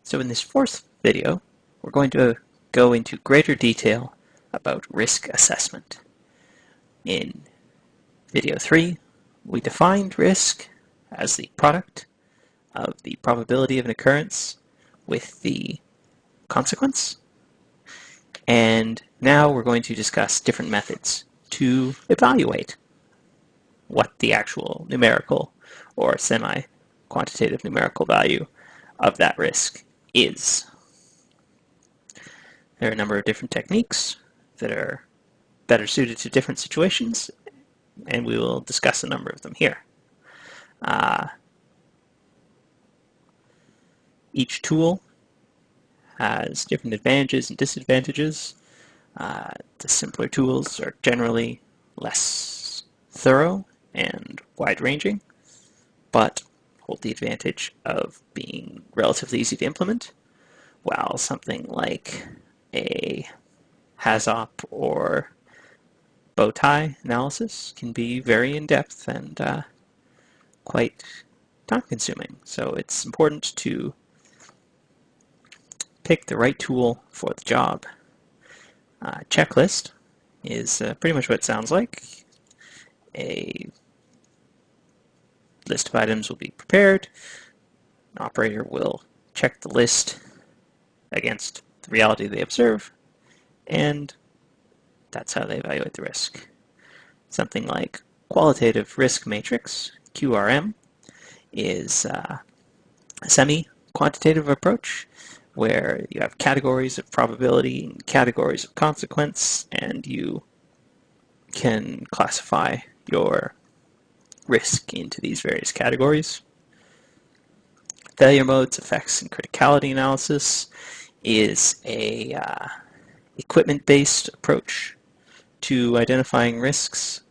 So in this fourth video, we're going to go into greater detail about risk assessment. In video 3, we defined risk as the product of the probability of an occurrence with the consequence. And now we're going to discuss different methods to evaluate what the actual numerical or semi-quantitative numerical value of that risk is. There are a number of different techniques that are better suited to different situations, and we will discuss a number of them here. Each tool has different advantages and disadvantages. The simpler tools are generally less thorough and wide-ranging, but hold the advantage of being relatively easy to implement, while something like a HAZOP or bow tie analysis can be very in-depth and quite time-consuming. So it's important to pick the right tool for the job. Checklist is pretty much what it sounds like. A list of items will be prepared. An operator will check the list against the reality they observe, and that's how they evaluate the risk. Something like qualitative risk matrix, QRM, is a semi-quantitative approach where you have categories of probability and categories of consequence, and you can classify your risk into these various categories. Failure modes, effects, and criticality analysis is a equipment-based approach to identifying risks,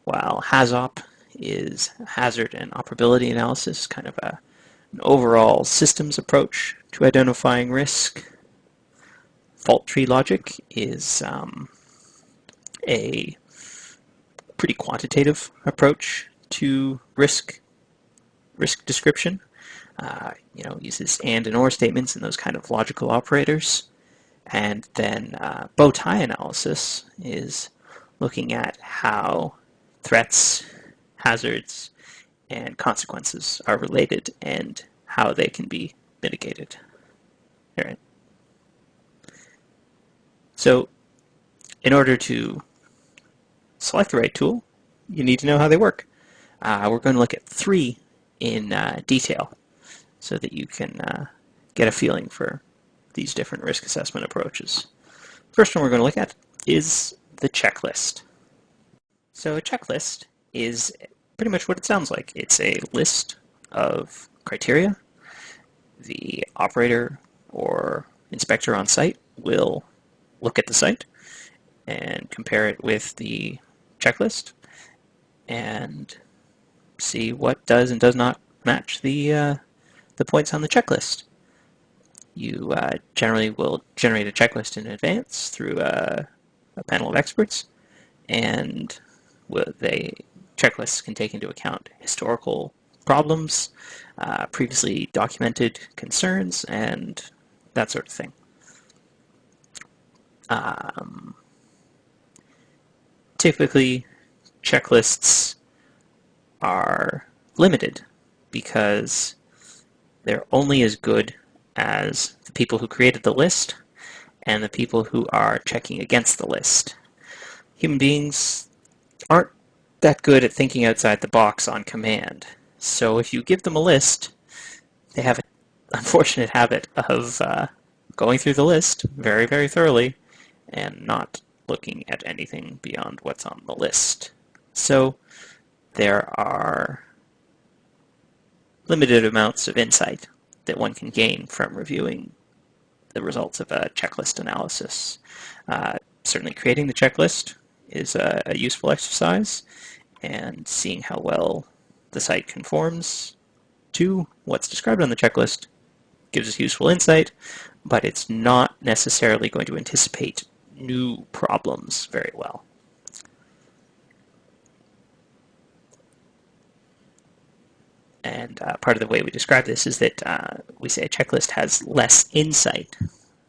while HAZOP is hazard and operability analysis, kind of an overall systems approach to identifying risk. Fault tree logic is a pretty quantitative approach to risk description. Uses and or statements and those kind of logical operators. And then bow tie analysis is looking at how threats, hazards, and consequences are related and how they can be mitigated. All right. So in order to select the right tool, you need to know how they work. We're going to look at 3 in detail so that you can get a feeling for these different risk assessment approaches. First one we're going to look at is the checklist. So a checklist is pretty much what it sounds like. It's a list of criteria. The operator or inspector on site will look at the site and compare it with the checklist and see what does and does not match the points on the checklist. You generally will generate a checklist in advance through a panel of experts, and checklists can take into account historical problems, previously documented concerns, and that sort of thing. Typically, checklists are limited because they're only as good as the people who created the list and the people who are checking against the list. Human beings aren't that good at thinking outside the box on command. So if you give them a list, they have an unfortunate habit of going through the list very, very thoroughly and not looking at anything beyond what's on the list. So there are limited amounts of insight that one can gain from reviewing the results of a checklist analysis. Certainly creating the checklist is a useful exercise, and seeing how well the site conforms to what's described on the checklist gives us useful insight, but it's not necessarily going to anticipate new problems very well. And part of the way we describe this is that we say a checklist has less insight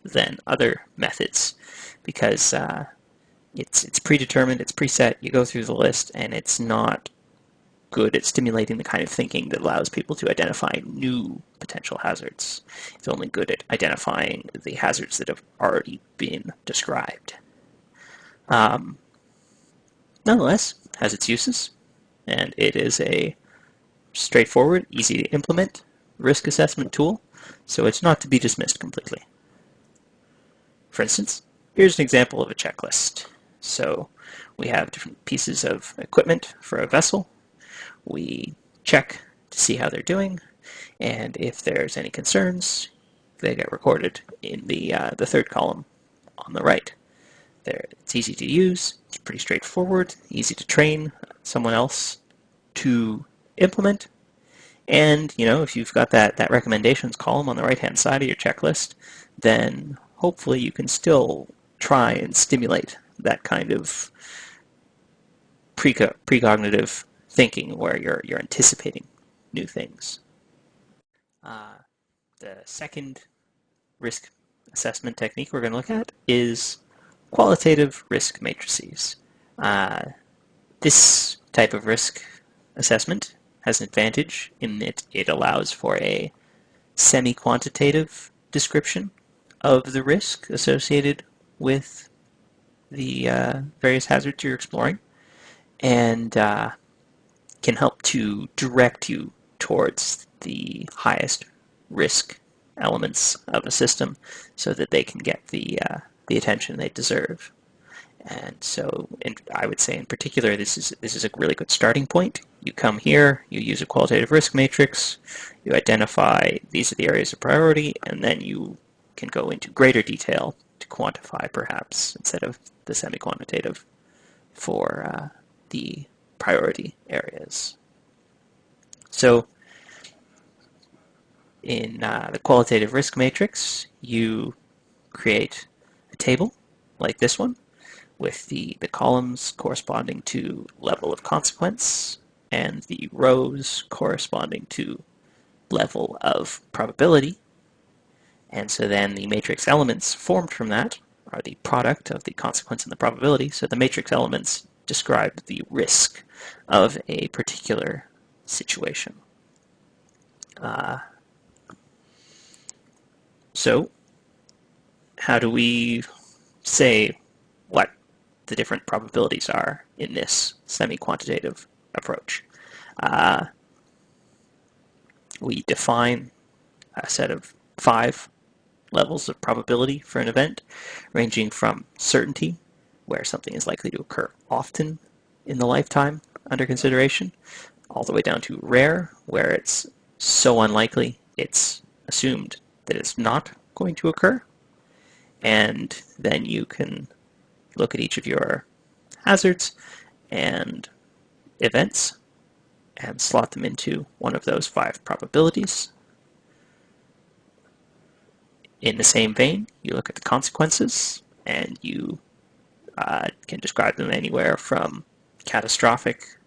than other methods because it's predetermined, it's preset, you go through the list, and it's not good at stimulating the kind of thinking that allows people to identify new potential hazards. It's only good at identifying the hazards that have already been described. Nonetheless, it has its uses, and it is a straightforward, easy to implement risk assessment tool, so it's not to be dismissed completely. For instance, here's an example of a checklist. So we have different pieces of equipment for a vessel. We check to see how they're doing, and if there's any concerns, they get recorded in the third column on the right. It's easy to use, it's pretty straightforward, easy to train someone else to implement, and if you've got that recommendations column on the right-hand side of your checklist, then hopefully you can still try and stimulate that kind of precognitive thinking where you're anticipating new things. The second risk assessment technique we're going to look at is qualitative risk matrices. This type of risk assessment has an advantage in that it allows for a semi-quantitative description of the risk associated with the various hazards you're exploring, and can help to direct you towards the highest risk elements of a system so that they can get the attention they deserve. And so I would say in particular this is a really good starting point. You come here, you use a qualitative risk matrix, you identify these are the areas of priority, and then you can go into greater detail to quantify perhaps instead of the semi-quantitative for the priority areas. So in the qualitative risk matrix, you create a table like this one with the columns corresponding to level of consequence and the rows corresponding to level of probability. And so then the matrix elements formed from that are the product of the consequence and the probability. So the matrix elements describe the risk of a particular situation. So how do we say what the different probabilities are in this semi-quantitative approach? We define a set of 5 levels of probability for an event, ranging from certainty, where something is likely to occur often in the lifetime under consideration, all the way down to rare, where it's so unlikely it's assumed that it's not going to occur. And then you can look at each of your hazards and events and slot them into one of those 5 probabilities. In the same vein, you look at the consequences, and you can describe them anywhere from catastrophic,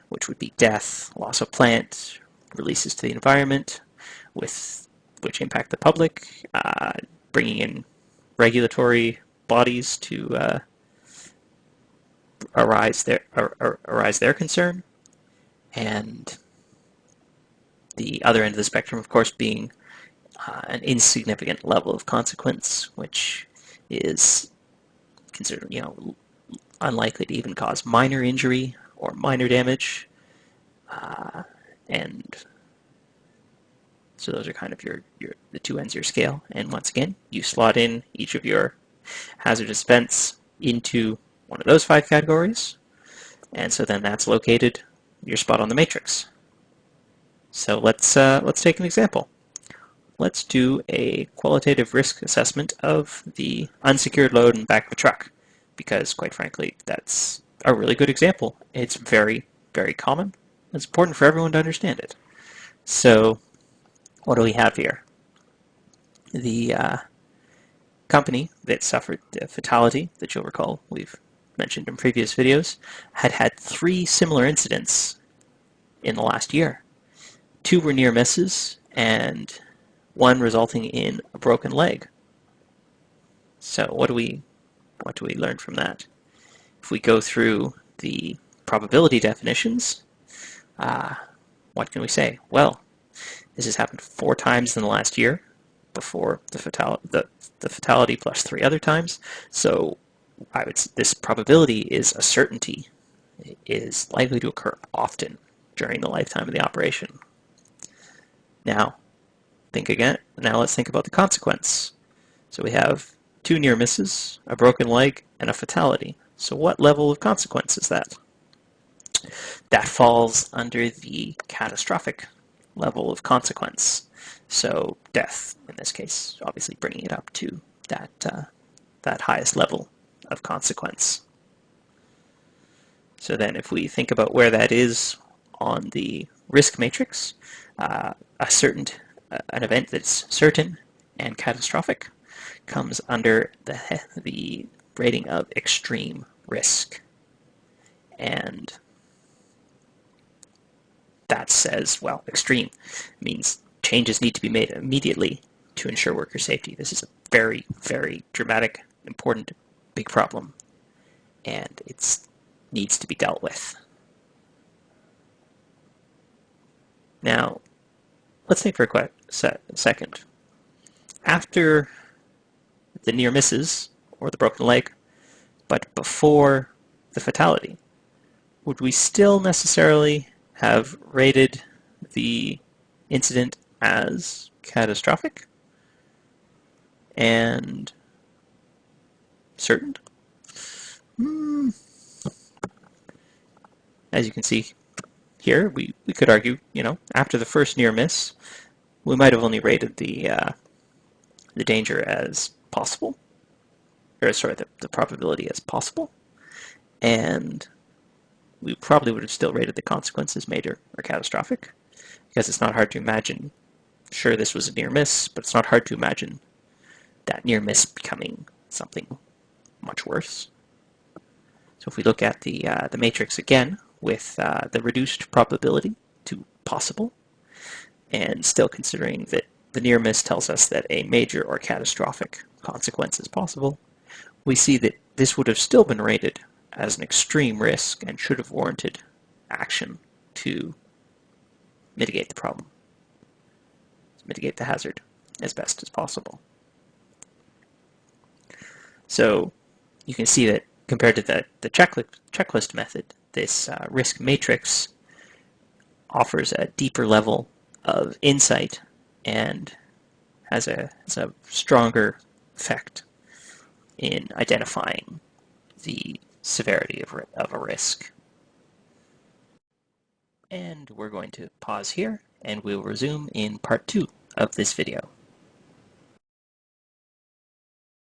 which would be death, loss of plant, releases to the environment, which impact the public, bringing in regulatory bodies to arise their concern, and the other end of the spectrum, of course, being an insignificant level of consequence, which is considered, unlikely to even cause minor injury or minor damage, and so those are kind of the 2 ends of your scale. And once again, you slot in each of your hazardous events into one of those 5 categories, and so then that's located your spot on the matrix. So let's take an example. Let's do a qualitative risk assessment of the unsecured load in the back of a truck, because quite frankly, that's a really good example. It's very, very common. It's important for everyone to understand it. So what do we have here? The company that suffered the fatality that you'll recall we've mentioned in previous videos had 3 similar incidents in the last year. 2 were near misses, and 1 resulting in a broken leg. So what do we learn from that? If we go through the probability definitions, what can we say? Well, this has happened 4 times in the last year, before the fatality plus 3 other times. So this probability is a certainty. It is likely to occur often during the lifetime of the operation. Now, think again. Now let's think about the consequence. So we have 2 near misses, a broken leg, and a fatality. So what level of consequence is that? That falls under the catastrophic level of consequence. So death, in this case, obviously bringing it up to that highest level of consequence. So then if we think about where that is on the risk matrix, an event that's certain and catastrophic comes under the rating of extreme risk. And that says, well, extreme means changes need to be made immediately to ensure worker safety. This is a very, very dramatic, important, big problem, and it needs to be dealt with. Now, let's think for a second. After the near misses, or the broken leg, but before the fatality, would we still necessarily have rated the incident as catastrophic and certain? As you can see here, we could argue, after the first near miss, we might have only rated the danger as possible, or sorry, the probability as possible, and we probably would have still rated the consequences major or catastrophic, because it's not hard to imagine. Sure, this was a near miss, but it's not hard to imagine that near miss becoming something much worse. So if we look at the matrix again with the reduced probability to possible, and still considering that the near miss tells us that a major or catastrophic consequence is possible, we see that this would have still been rated as an extreme risk and should have warranted action to mitigate the problem, to mitigate the hazard as best as possible. So you can see that compared to the checklist method, this risk matrix offers a deeper level of insight and has a stronger effect in identifying the severity of a risk. And we're going to pause here, and we'll resume in part 2 of this video.